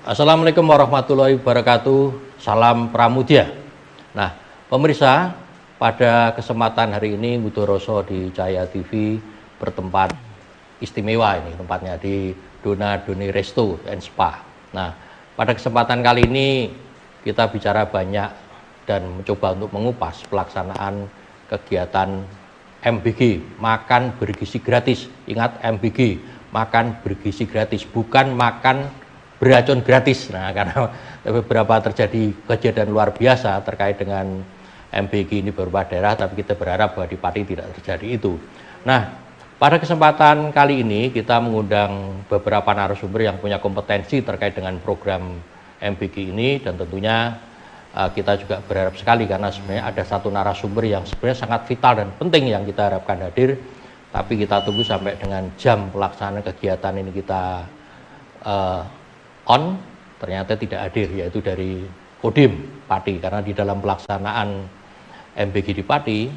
Assalamualaikum warahmatullahi wabarakatuh. Salam Pramudia. Nah, pemirsa, pada kesempatan hari ini Budoroso di Cahaya TV bertempat istimewa ini tempatnya di Dona Doni Resto and Spa. Nah, pada kesempatan kali ini kita bicara banyak dan mencoba untuk mengupas pelaksanaan kegiatan MBG, makan bergizi gratis. Ingat MBG, makan bergizi gratis, bukan makan beracun gratis. Nah, karena beberapa terjadi kejadian luar biasa terkait dengan MBG ini beberapa daerah, tapi kita berharap bahwa di Pati tidak terjadi itu. Nah, pada kesempatan kali ini kita mengundang beberapa narasumber yang punya kompetensi terkait dengan program MBG ini, dan tentunya kita juga berharap sekali karena sebenarnya ada satu narasumber yang sebenarnya sangat vital dan penting yang kita harapkan hadir, tapi kita tunggu sampai dengan jam pelaksanaan kegiatan ini kita ternyata tidak hadir, yaitu dari Kodim Pati. Karena di dalam pelaksanaan MBG di Pati,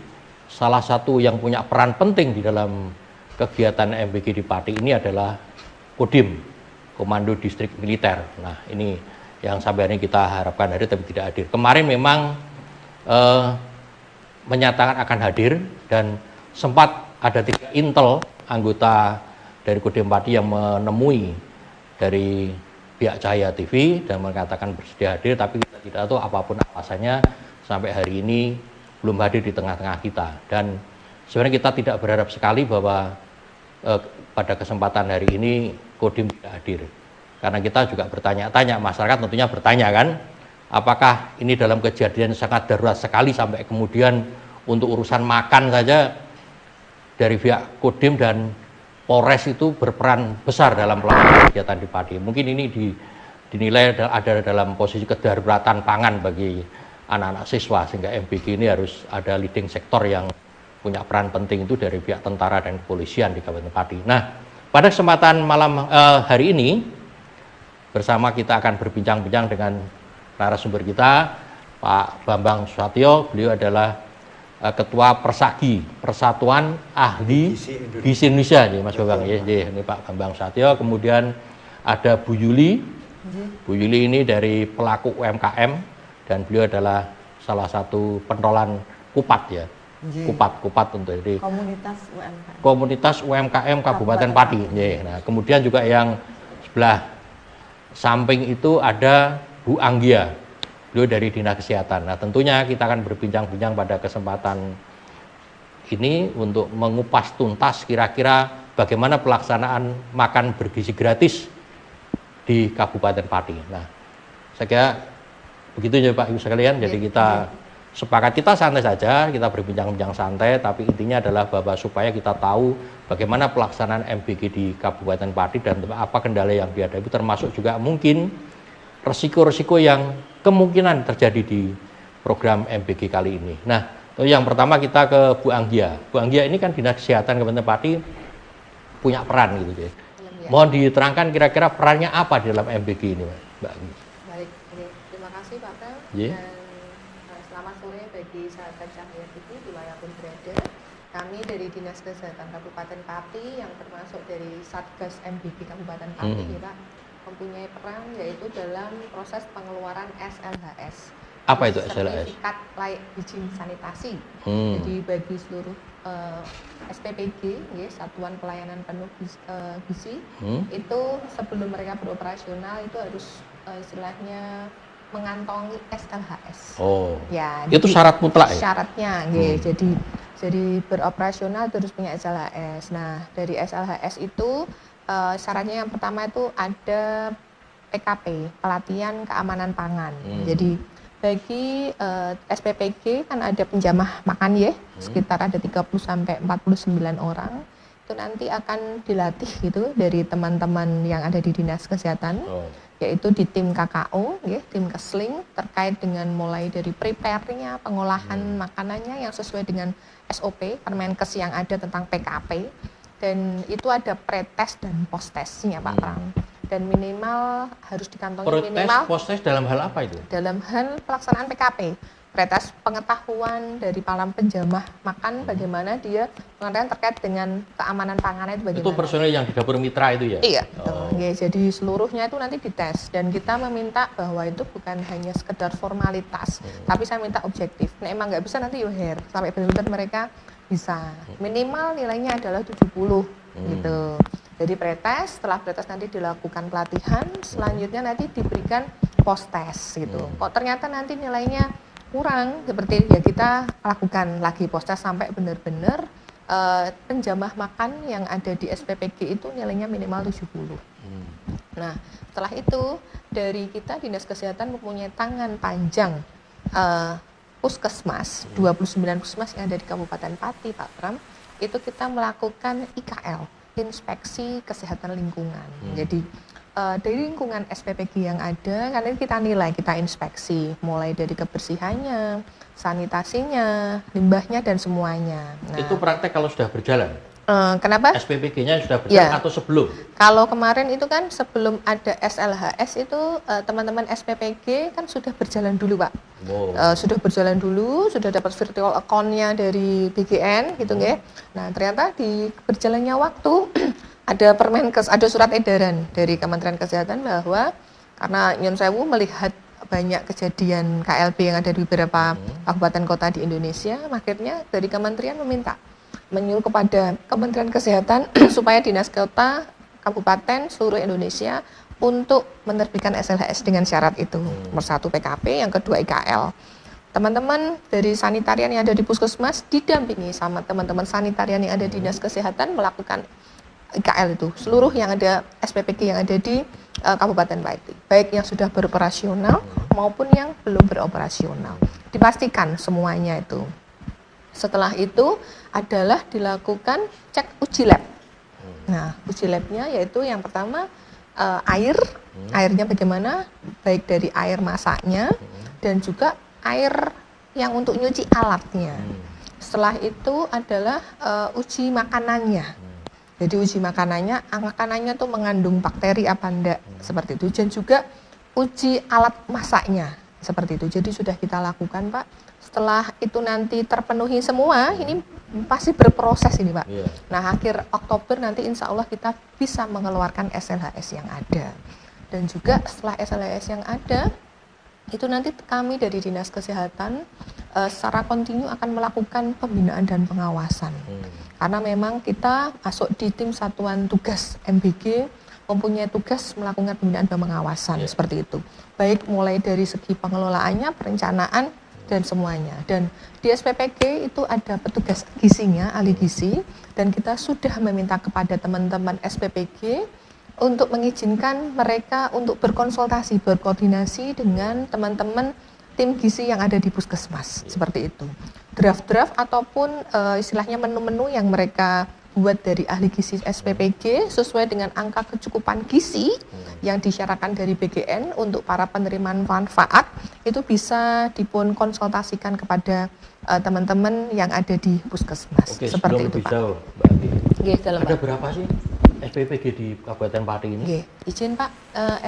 salah satu yang punya peran penting di dalam kegiatan MBG di Pati ini adalah Kodim, Komando Distrik Militer. Nah, ini yang sampai hari ini kita harapkan hadir tapi tidak hadir. Kemarin memang menyatakan akan hadir, dan sempat ada 3 intel anggota dari Kodim Pati yang menemui dari pihak Cahaya TV dan mengatakan bersedia hadir, tapi kita tidak tahu apapun alasannya sampai hari ini belum hadir di tengah-tengah kita. Dan sebenarnya kita tidak berharap sekali bahwa pada kesempatan hari ini Kodim tidak hadir, karena kita juga bertanya-tanya, masyarakat tentunya bertanya kan, apakah ini dalam kejadian sangat darurat sekali sampai kemudian untuk urusan makan saja dari pihak Kodim dan Polres itu berperan besar dalam pelaksanaan kegiatan di Pati. Mungkin ini dinilai ada dalam posisi kedaruratan pangan bagi anak-anak siswa, sehingga MBG ini harus ada leading sektor yang punya peran penting itu dari pihak tentara dan kepolisian di Kabupaten Pati. Nah, pada kesempatan malam hari ini bersama kita akan berbincang-bincang dengan narasumber kita, Pak Bambang Susatyo. Beliau adalah Ketua Persagi, Persatuan Ahli Gizi Indonesia, Mas Bambang. Ini Pak Bambang Susatyo. Kemudian ada Bu Yuli. Bu Yuli ini dari pelaku UMKM, dan beliau adalah salah satu pentolan Kupat ya. Kupat untuk jadi komunitas UMKM Kabupaten Pati. Nah, kemudian juga yang sebelah samping itu ada Bu Anggia, beliau dari Dinas Kesehatan. Nah, tentunya kita akan berbincang-bincang pada kesempatan ini untuk mengupas tuntas kira-kira bagaimana pelaksanaan makan bergizi gratis di Kabupaten Pati. Nah, saya kira begitu ya Pak Ibu sekalian. Jadi kita sepakat, kita santai saja, kita berbincang-bincang santai, tapi intinya adalah bahwa supaya kita tahu bagaimana pelaksanaan MBG di Kabupaten Pati dan apa kendala yang dihadapi, termasuk juga mungkin resiko-resiko yang kemungkinan terjadi di program MBG kali ini. Nah, yang pertama kita ke Bu Anggia. Bu Anggia ini kan Dinas Kesehatan Kabupaten Pati punya peran gitu ya. Mohon diterangkan kira-kira perannya apa di dalam MBG ini, Mbak Anggia. Baik, terima kasih Pak Tel. Dan selamat sore bagi sahabat Cahaya TV dimanapun berada. Kami dari Dinas Kesehatan Kabupaten Pati yang termasuk dari Satgas MBG Kabupaten Pati ya Pak, mempunyai peran yaitu dalam proses pengeluaran SLHS. Apa itu SLHS? Sertifikat layak izin sanitasi. Jadi bagi seluruh SPPG, ya, Satuan Pelayanan Penuh Gizi, itu sebelum mereka beroperasional itu harus istilahnya mengantongi SLHS. Oh, ya, itu syarat mutlak ya? Syaratnya, ya, jadi beroperasional terus punya SLHS. Nah, dari SLHS itu syaratnya yang pertama itu ada PKP, pelatihan keamanan pangan. Jadi bagi SPPG kan ada penjamah makan ya, sekitar ada 30 sampai 49 orang. Itu nanti akan dilatih gitu dari teman-teman yang ada di Dinas Kesehatan, yaitu di tim KKO, ya, tim Kesling, terkait dengan mulai dari prepare-nya, pengolahan makanannya yang sesuai dengan SOP Permenkes yang ada tentang PKP. Dan itu ada pre-test dan post-testnya Pak Pram. Dan minimal harus dikantongi pre-test, minimal post-test dalam hal apa itu? dalam hal pelaksanaan PKP, pretest pengetahuan dari para penjamah makan bagaimana dia pengetahuan terkait dengan keamanan pangannya itu bagaimana. Itu personil yang di dapur mitra itu ya? Iya, ya, jadi seluruhnya itu nanti dites dan kita meminta bahwa itu bukan hanya sekedar formalitas, tapi saya minta objektif. Nah, emang nggak bisa nanti yoher sampai benar-benar mereka bisa. Minimal nilainya adalah 70 gitu. Jadi pretest, setelah pretest nanti dilakukan pelatihan, selanjutnya nanti diberikan post test gitu. Kok ternyata nanti nilainya kurang, seperti ya kita lakukan lagi post test sampai benar-benar penjamah makan yang ada di SPPG itu nilainya minimal 70. Nah, setelah itu dari kita Dinas Kesehatan mempunyai tangan panjang puskesmas, 29 puskesmas yang ada di Kabupaten Pati, Pak Pram, itu kita melakukan IKL, Inspeksi Kesehatan Lingkungan. Jadi dari lingkungan SPPG yang ada, kan ini kita nilai, kita inspeksi, mulai dari kebersihannya, sanitasinya, limbahnya, dan semuanya. Nah, itu praktek kalau sudah berjalan? Kenapa? SPPG-nya sudah berjalan atau sebelum? Kalau kemarin itu kan sebelum ada SLHS itu teman-teman SPPG kan sudah berjalan dulu, Pak. Sudah berjalan dulu, sudah dapat virtual account-nya dari BGN gitu nggih. Nah, ternyata di berjalannya waktu ada Permenkes, ada surat edaran dari Kementerian Kesehatan bahwa karena Nyon Sewu melihat banyak kejadian KLB yang ada di beberapa kabupaten kota di Indonesia, akhirnya dari kementerian menyuruh kepada Kementerian Kesehatan supaya dinas kota, kabupaten, seluruh Indonesia untuk menerbitkan SLHS dengan syarat itu. Nomor 1 PKP, yang kedua IKL. Teman-teman dari sanitarian yang ada di puskesmas didampingi sama teman-teman sanitarian yang ada di dinas kesehatan melakukan IKL itu. Seluruh yang ada SPPG yang ada di Kabupaten Pati, baik yang sudah beroperasional maupun yang belum beroperasional. Dipastikan semuanya itu. Setelah itu adalah dilakukan cek uji lab. Nah, uji labnya yaitu yang pertama airnya bagaimana, baik dari air masaknya dan juga air yang untuk nyuci alatnya. Setelah itu adalah uji makanannya. Jadi uji makanannya tuh mengandung bakteri apa enggak, seperti itu. Dan juga uji alat masaknya, seperti itu. Jadi sudah kita lakukan, Pak. Setelah itu nanti terpenuhi semua, ini pasti berproses ini, Pak. Nah, akhir Oktober nanti insya Allah kita bisa mengeluarkan SLHS yang ada. Dan juga setelah SLHS yang ada, itu nanti kami dari Dinas Kesehatan secara kontinu akan melakukan pembinaan dan pengawasan. Karena memang kita masuk di tim satuan tugas MBG mempunyai tugas melakukan pembinaan dan pengawasan seperti itu. Baik mulai dari segi pengelolaannya, perencanaan, dan semuanya. Dan di SPPG itu ada petugas gizinya, ahli gizi, dan kita sudah meminta kepada teman-teman SPPG untuk mengizinkan mereka untuk berkonsultasi, berkoordinasi dengan teman-teman tim gizi yang ada di puskesmas, seperti itu. Draft-draft ataupun istilahnya menu-menu yang mereka buat dari ahli gizi SPPG sesuai dengan angka kecukupan gizi yang disyaratkan dari BGN untuk para penerima manfaat itu bisa dipun konsultasikan kepada teman-teman yang ada di puskesmas. Oke, seperti itu, Pak. Jauh, Mbak Andi. Ada berapa sih SPPG di Kabupaten Pati ini? Izin Pak,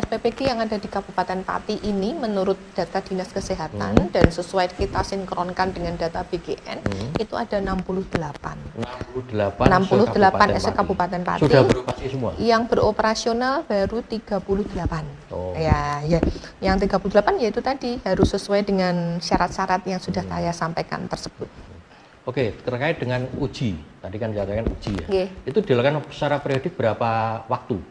SPPG yang ada di Kabupaten Pati ini menurut data Dinas Kesehatan dan sesuai kita sinkronkan dengan data BGN itu ada 68 Kabupaten Pati. Sudah beroperasi semua? Yang beroperasional baru 38. Ya, yang 38 yaitu tadi harus sesuai dengan syarat-syarat yang sudah saya sampaikan tersebut. Oke, terkait dengan uji, tadi kan dikatakan uji ya. Itu dilakukan secara periodik berapa waktu?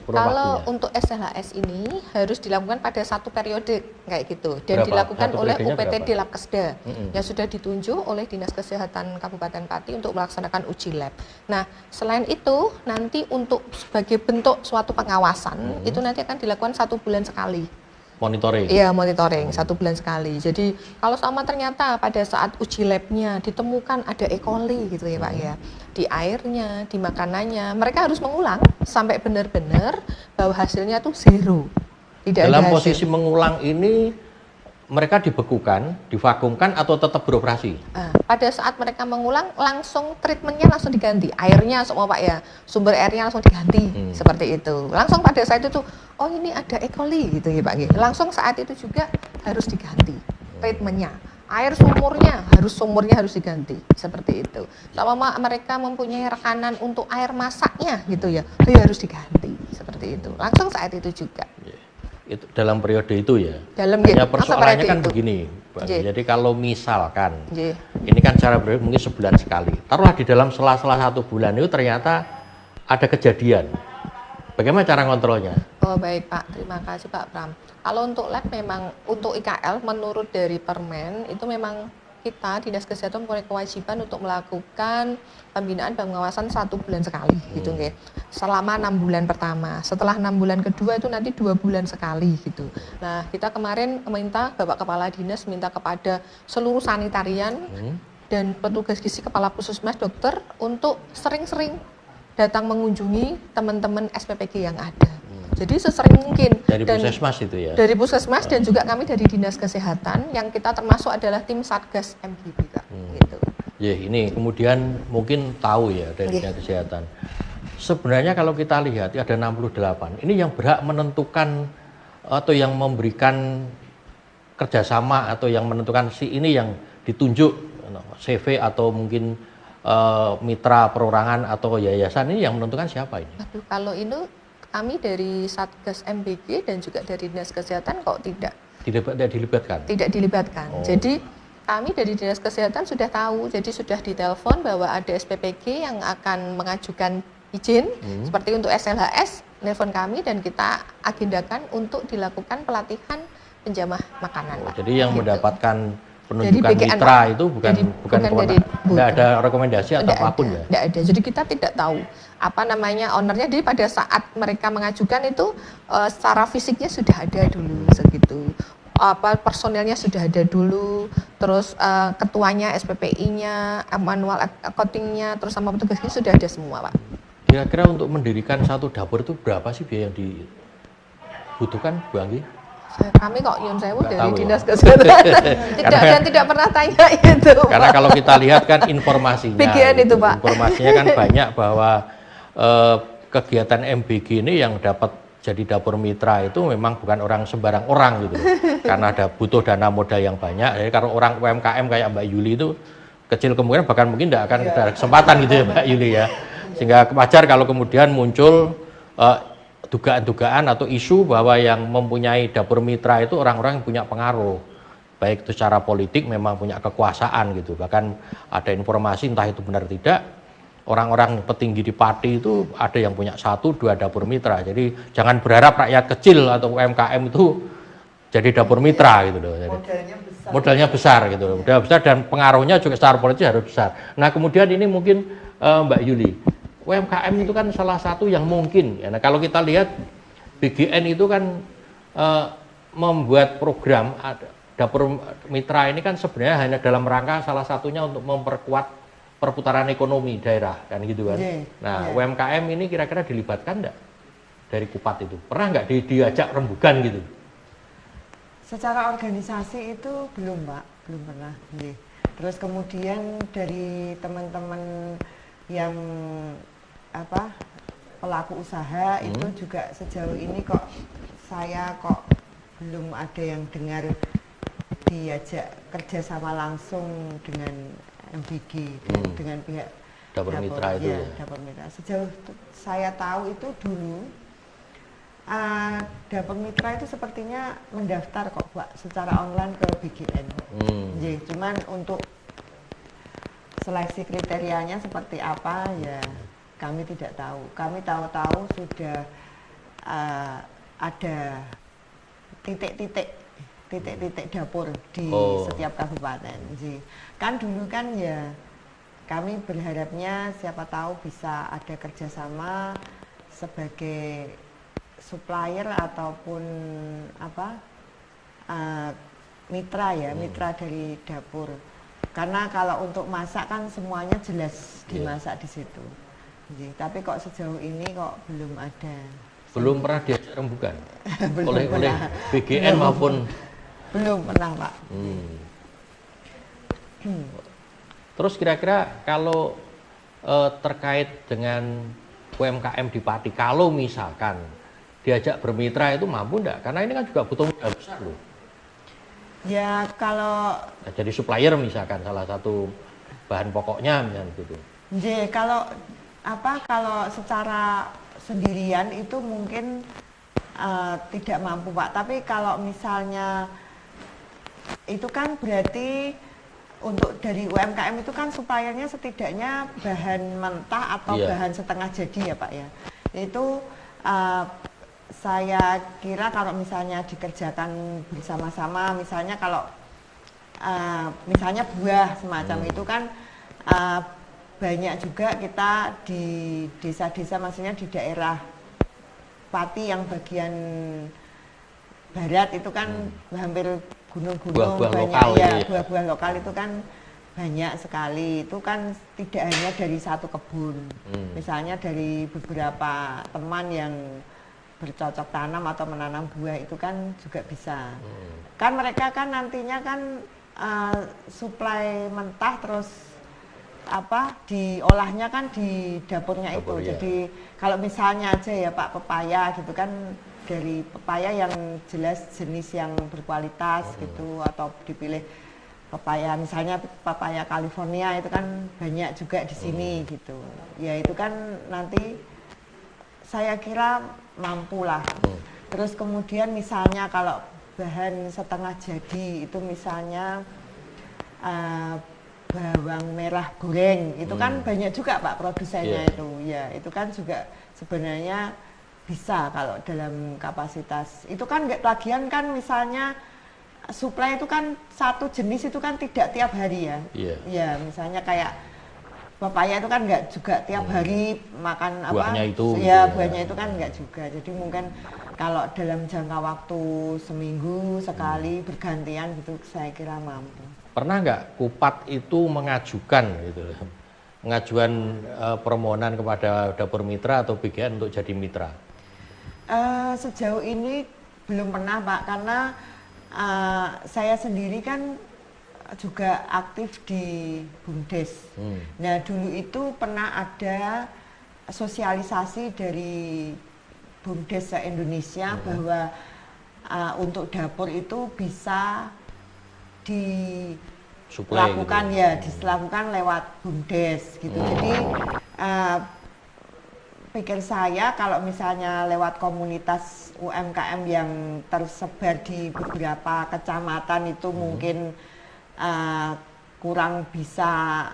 Kalau untuk SLHS ini harus dilakukan pada satu periode kayak gitu dan dilakukan oleh UPTD Labkesda yang sudah ditunjuk oleh Dinas Kesehatan Kabupaten Pati untuk melaksanakan uji lab. Nah, selain itu nanti untuk sebagai bentuk suatu pengawasan itu nanti akan dilakukan 1 bulan sekali. Monitoring? Iya, monitoring 1 bulan sekali. Jadi kalau sama ternyata pada saat uji labnya ditemukan ada E. coli gitu ya Pak ya, di airnya, di makanannya, mereka harus mengulang sampai benar-benar bahwa hasilnya tuh zero. Tidak dalam ada posisi mengulang ini mereka dibekukan, divakumkan atau tetap beroperasi? Pada saat mereka mengulang langsung treatmentnya langsung diganti, airnya semua Pak ya, sumber airnya langsung diganti seperti itu. Langsung pada saat itu oh ini ada E. coli gitu ya Pak. Langsung saat itu juga harus diganti treatmentnya. air sumurnya harus diganti seperti itu. Sama mereka mempunyai rekanan untuk air masaknya gitu ya, harus diganti seperti itu. Langsung saat itu juga. Itu dalam periode itu ya. Hanya persoalannya kan begini, Bang. Jadi kalau misalkan ini kan cara mungkin sebulan sekali. Taruhlah di dalam sela-sela 1 bulan itu ternyata ada kejadian. Bagaimana cara ngontrolnya? Oh baik Pak, terima kasih Pak Pram. Kalau untuk lab memang untuk IKL menurut dari Permen itu memang kita Dinas Kesehatan mempunyai kewajiban untuk melakukan pembinaan dan pengawasan 1 bulan sekali gitu nggih. Selama 6 bulan pertama. Setelah 6 bulan kedua itu nanti 2 bulan sekali gitu. Nah, kita kemarin meminta Bapak Kepala Dinas minta kepada seluruh sanitarian dan petugas gizi kepala puskesmas dokter untuk sering-sering datang mengunjungi teman-teman SPPG yang ada. Jadi sesering mungkin dari puskesmas itu ya. Dari puskesmas dan juga kami dari Dinas Kesehatan yang kita termasuk adalah tim Satgas MGB Kak. Gitu. Ya, ini kemudian mungkin tahu ya dari Dinas Kesehatan. Sebenarnya kalau kita lihat ada 68. Ini yang berhak menentukan atau yang memberikan kerjasama atau yang menentukan si ini yang ditunjuk CV atau mungkin mitra perorangan atau yayasan ini yang menentukan siapa ini? Aduh, kalau ini kami dari Satgas MBG dan juga dari Dinas Kesehatan kok tidak dilibatkan? Tidak dilibatkan. Jadi kami dari Dinas Kesehatan sudah tahu, jadi sudah ditelepon bahwa ada SPPG yang akan mengajukan izin seperti untuk SLHS, nelpon kami dan kita agendakan untuk dilakukan pelatihan penjamah makanan. Pak. Jadi yang mendapatkan penunjukan mitra itu bukan tidak ada rekomendasi atau apapun ya? Tidak ada. Jadi kita tidak tahu apa namanya ownernya. Jadi pada saat mereka mengajukan itu secara fisiknya sudah ada dulu segitu. Personelnya sudah ada dulu, terus ketuanya, SPPI-nya, manual accounting-nya, terus sama petugasnya sudah ada semua, Pak. Kira-kira untuk mendirikan satu dapur itu berapa sih biaya yang dibutuhkan, Bu Anggi? Kami kok Yun Sewu dari Dinas Kesehatan tidak pernah tanya itu. Karena kalau kita lihat kan informasinya, itu, Pak. Informasinya kan banyak bahwa kegiatan MBG ini yang dapat jadi dapur mitra itu memang bukan orang sembarang orang gitu. Karena ada butuh dana modal yang banyak. Jadi kalau orang UMKM kayak Mbak Yuli itu kecil kemungkinan bahkan mungkin tidak akan ada kesempatan gitu ya Mbak Yuli ya. Sehingga wajar kalau kemudian muncul dugaan-dugaan atau isu bahwa yang mempunyai dapur mitra itu orang-orang yang punya pengaruh, baik itu secara politik memang punya kekuasaan gitu. Bahkan ada informasi entah itu benar tidak, orang-orang petinggi di Pati itu ada yang punya 1-2 dapur mitra. Jadi jangan berharap rakyat kecil atau UMKM itu jadi dapur mitra gitu loh. Jadi, modalnya besar gitu loh. Modal besar dan pengaruhnya juga secara politik harus besar. Nah kemudian ini mungkin Mbak Yuli, UMKM itu kan salah satu yang mungkin ya. Nah, kalau kita lihat BGN itu kan membuat program dapur mitra ini kan sebenarnya hanya dalam rangka salah satunya untuk memperkuat perputaran ekonomi daerah kan gitu kan. Nah, UMKM ini kira-kira dilibatkan enggak dari Kupat itu? Pernah enggak diajak rembugan gitu? Secara organisasi itu belum, Pak, belum pernah. Terus kemudian dari teman-teman yang pelaku usaha itu juga sejauh ini saya belum ada yang dengar diajak kerjasama langsung dengan MBG dengan pihak dapur mitra itu. Dapur mitra. Sejauh saya tahu itu dulu dapur mitra itu sepertinya mendaftar kok Pak secara online ke BGN. Cuman untuk seleksi kriterianya seperti apa ya kami tidak tahu. Kami tahu-tahu sudah ada titik-titik dapur di setiap kabupaten. Kan dulu kan ya kami berharapnya siapa tahu bisa ada kerjasama sebagai supplier ataupun mitra ya, mitra dari dapur. Karena kalau untuk masak kan semuanya jelas dimasak di situ. Tapi kok sejauh ini kok belum ada. Belum pernah diajak rembukan oleh BGN maupun belum pernah Pak. Terus kira-kira kalau terkait dengan UMKM di Pati, kalau misalkan diajak bermitra itu mampu enggak? Karena ini kan juga butuh modal besar loh. Ya kalau Nah, jadi supplier misalkan salah satu bahan pokoknya misalnya gitu. kalau kalau secara sendirian itu mungkin tidak mampu Pak. Tapi kalau misalnya itu kan berarti untuk dari UMKM itu kan suppliernya setidaknya bahan mentah atau Iya. bahan setengah jadi ya Pak ya. Itu saya kira kalau misalnya dikerjakan bersama-sama, misalnya kalau misalnya buah semacam itu kan banyak juga kita di desa-desa, maksudnya di daerah Pati yang bagian barat itu kan hampir gunung-gunung, Buah-buah banyak lokal ya itu ya. buah-buah lokal itu kan banyak sekali. Itu kan tidak hanya dari satu kebun, misalnya dari beberapa teman yang bercocok tanam atau menanam buah itu kan juga bisa. Kan mereka kan nantinya kan suplai mentah terus diolahnya kan di dapurnya Dapur, itu. ya. Jadi kalau misalnya aja ya Pak pepaya gitu kan, dari pepaya yang jelas jenis yang berkualitas gitu, atau dipilih pepaya misalnya pepaya California itu kan banyak juga di sini gitu. Ya itu kan nanti saya kira mampu lah. Terus kemudian misalnya kalau bahan setengah jadi itu misalnya bawang merah goreng itu kan banyak juga Pak produsennya itu. Ya itu kan juga sebenarnya bisa kalau dalam kapasitas itu kan nggak, lagian kan misalnya suplai itu kan satu jenis itu kan tidak tiap hari ya. Ya misalnya kayak pepaya itu kan nggak juga tiap hari makan Buahnya itu, ya gitu ya. buahnya itu kan nggak juga. Jadi mungkin kalau dalam jangka waktu seminggu sekali bergantian gitu saya kira mampu. Pernah nggak Kupat itu mengajukan gitu, pengajuan permohonan kepada Dapur Mitra atau BGN untuk jadi mitra? Sejauh ini belum pernah Pak, karena saya sendiri kan juga aktif di BUMDes. Nah dulu itu pernah ada sosialisasi dari BUMDes se-Indonesia bahwa untuk dapur itu bisa dilakukan gitu. dilakukan lewat BUMDes gitu. Jadi pikir saya kalau misalnya lewat komunitas UMKM yang tersebar di beberapa kecamatan itu mungkin kurang bisa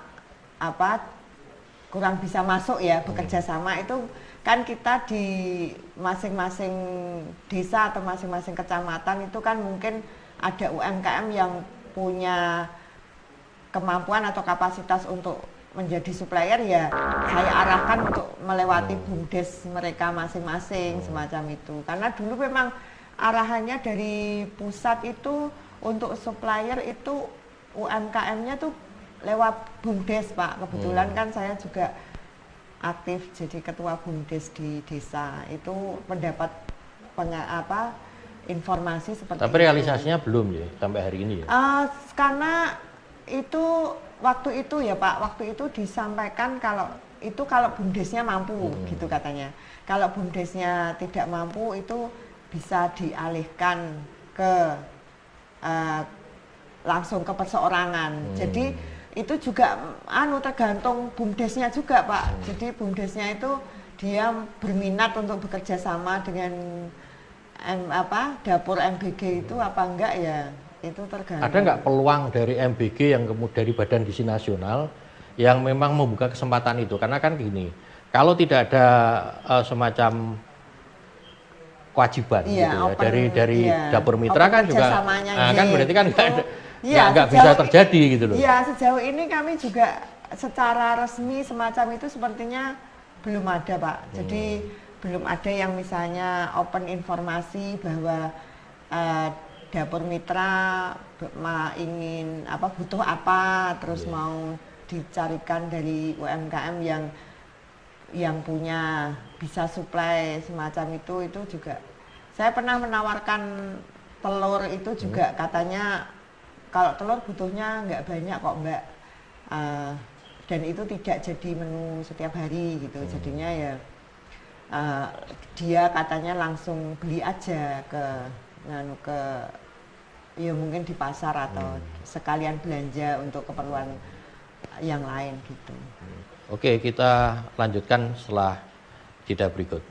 masuk ya bekerja sama. Itu kan kita di masing-masing desa atau masing-masing kecamatan itu kan mungkin ada UMKM yang punya kemampuan atau kapasitas untuk menjadi supplier, ya saya arahkan untuk melewati BUMDes mereka masing-masing semacam itu. Karena dulu memang arahannya dari pusat itu untuk supplier itu UMKM-nya tuh lewat BUMDes Pak. Kebetulan kan saya juga aktif jadi ketua BUMDes di desa. Itu mendapat informasi seperti Tapi realisasinya belum ya sampai hari ini ya? Karena itu waktu itu ya Pak, waktu itu disampaikan kalau BUMDesnya mampu gitu katanya. Kalau BUMDesnya tidak mampu itu bisa dialihkan ke langsung ke perseorangan. Jadi itu juga tergantung BUMDesnya juga Pak. Jadi BUMDesnya itu dia berminat untuk bekerja sama dengan dapur MBG itu apa enggak ya, itu tergantung. Ada nggak peluang dari MBG yang kemudian dari Badan Gizi Nasional yang memang membuka kesempatan itu? Karena kan gini, kalau tidak ada semacam kewajiban gitu ya dari Dapur Mitra kan juga, kan berarti kan nggak bisa terjadi gitu loh. Iya, sejauh ini kami juga secara resmi semacam itu sepertinya belum ada Pak. Jadi belum ada yang misalnya open informasi bahwa Dapur Mitra ingin butuh apa, terus mau dicarikan dari UMKM yang punya bisa supply semacam itu juga. Saya pernah menawarkan telur itu juga, katanya kalau telur butuhnya nggak banyak kok Mbak, dan itu tidak jadi menu setiap hari gitu. Jadinya ya dia katanya langsung beli aja ke ya mungkin di pasar atau sekalian belanja untuk keperluan yang lain gitu. Oke, kita lanjutkan setelah jeda berikut.